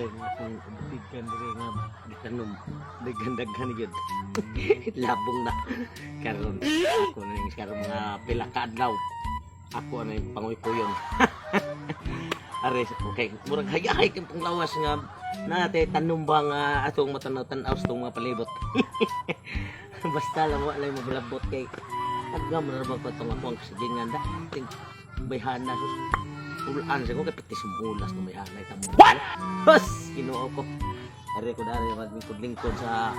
akong butigan diri nga dikanom daghan-daghan gyud. Labong na karon ako na ning karon mga pila ka adlaw. Ako na yung panguy-puyon. Ares okay, murag hayay kang tong lawas nga nate tanom ba nga atong matanaw-tanaw sa tong mga palibot. Basta lang wala mo bilabot kay agam na ba patong ako ang kasagingan da. Ting bayhana sus. Ulan sa ko kay pitis bulas no bayhana tamo. What? Bas Ginoo ko. Are ko dari maglingkod sa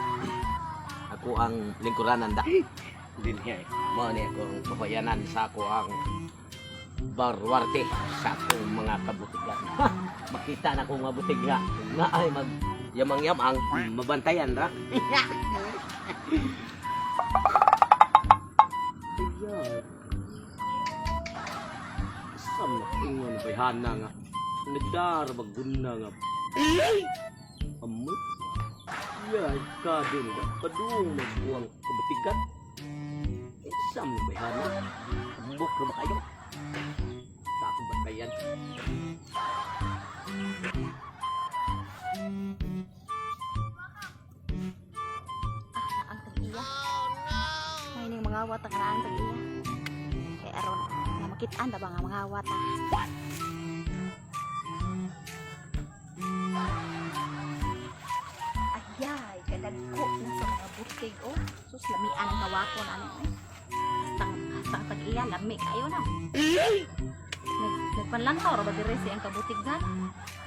ako ang lingkuranan da. Dinhi mo ni ako papayanan sa ako ang barwarte sa akong mga kabutigan. Makita na ko nga butiga na ay mag yamang-yamang mabantayan ra. Sam ingon bayhana nga nagdar baguna nga. Amot. Ya ka din ba padung magbuang kabutigan. Sam bayhana. Buk ra ba kayo? Sa akong bantayan. Ang tag-iya. May ning mga awat ang ang tag-iya. Kay aron nga makitaan ta ba nga mga awat. Ayay, kadagko na sa mga butig oh. Sus lamian ang kawakon ano eh. Sa tag-iya lami kayo na. Nagpanlantaw ra ba dire siyang kabutigan?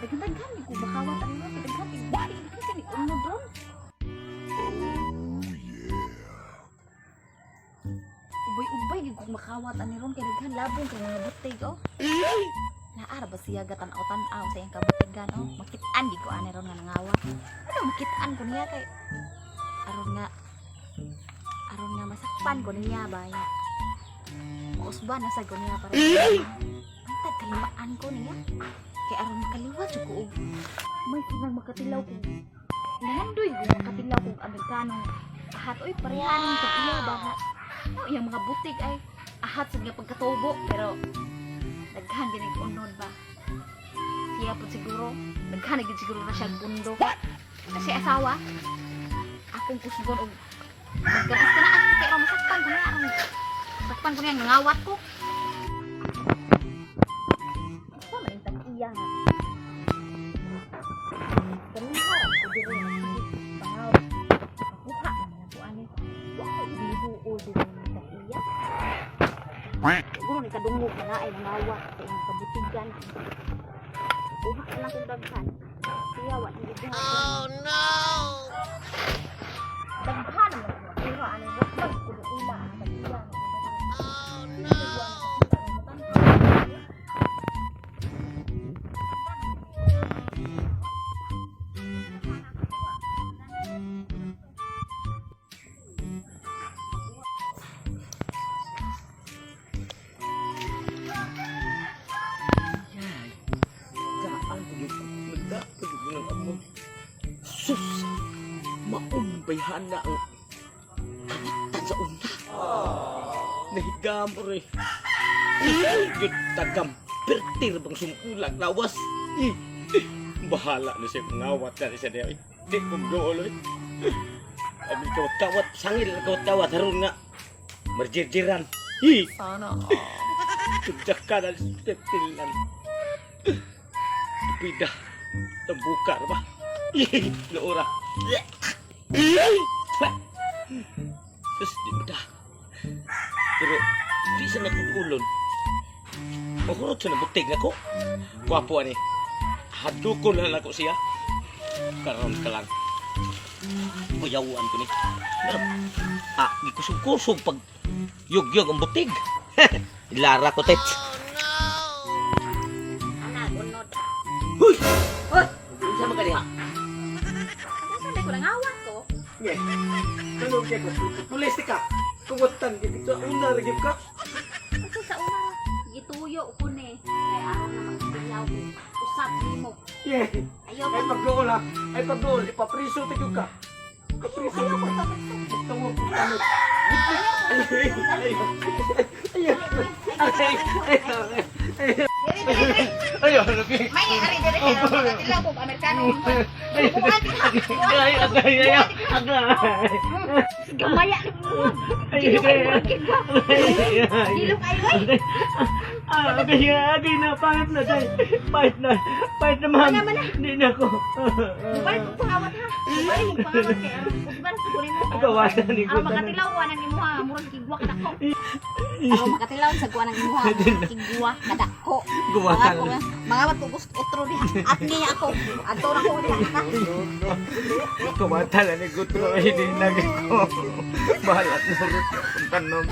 Daghan-daghan ni ko makawat ang mga daghan igdali kani unod ron. Ubay-ubay gid kog makawat ani ron kay daghan labong kay mga butig oh. Naar ba siya gatan-aw sa iyang kabutigan oh. Makit-an gid ko ani ron nga nangawat. Ano makit-an ko niya kay aron nga masakpan ko niya ba ya. Usba na sa ko niya para. Antad kalimaan ko niya. Kay aron makaliwat jud ko og may pinang makatilaw ko. Nahandoy ko makatilaw kog Amerikano. Ahat oy parehan ko iya ba nga. Oh, yung mga butik ay ahat sa nga pagkatubo pero daghan gid ig unod ba. Siya po siguro daghan gid siguro na siya bundok. Kasi asawa akong kusgon og magkabis ka na ako kay aron masakpan ko niya aron sakpan ko niya ngawat ko. Ako na yung tag-iya nga. Ganun harap ko dito na pangaw. Makuha na po ani. Bibuo dito ng tag-iya. Siguro ni kadungog na na ay nangawat sa inyong kabutigan. Kuha ka lang kong daghan. Siya wa hindi ko. Oh no! Daghan mo ko. Pero ano ba ko ila ang tag-iya. Oh no! Sus! Maumbayhan na ang kalitan sa una. Nahigam rin. Yun tagam. Pertir bang sumulag lawas. Bahala na siya ngawat na siya niya. Di kong doon. Amin kawat-kawat. Sangil na kawat-kawat. Harun nga. Marjirjiran. Sana. Tudyak ka na steptilan. Pida. Tambuka na ba? Loora. Terus di bedah. Pero di sana kulon. Makurot sa nabutig ako. Wapo ani. Hadukon na ako siya. Karon ka lang. Buyawan ko ni. Gikusog-kusog pag yug-yug ang butig. Lara ko tet. Anak unod. Huy! Hoy! Unsa man kaniha? Ano ko lang awat ko? Ye. Ano kay ko? Pulis ka. Kugutan gid sa una ra gyud ka. Kasi sa una gituyo ko ni kay aron na magtilaw ko. Usab nimo. Ye. Ayaw Ay ko. pagdool ha. Ay pagdool ipapriso ti gyud ka. Kapriso Ayaw ka. ko. Tawo ko ano. Ayo, lebih. May ari dire kay Makatilaw ko Amerikano. Agay. Gamaya ni mo. Dilo kayo kigwa. Dilo kayo ay. Agay na, pahit na, day. Pahit na, ma'am. Hindi na ako. Balik mo pangawat ha. Balik mo pangawat kaya. Usban sa kunin mo. Kawasan ni ko. Makatilaw ko anang imo ha. Murag kigwa kadako. Ako makatilaw sa kuan ng imo ha. Kigwa kadako. Gumasan. Mangawat ko gusto otro di. At niya ako. Ato na ko diha. Kumatala ni Gutro, hindi naging ko. Bahalat na rin. Ang tanong.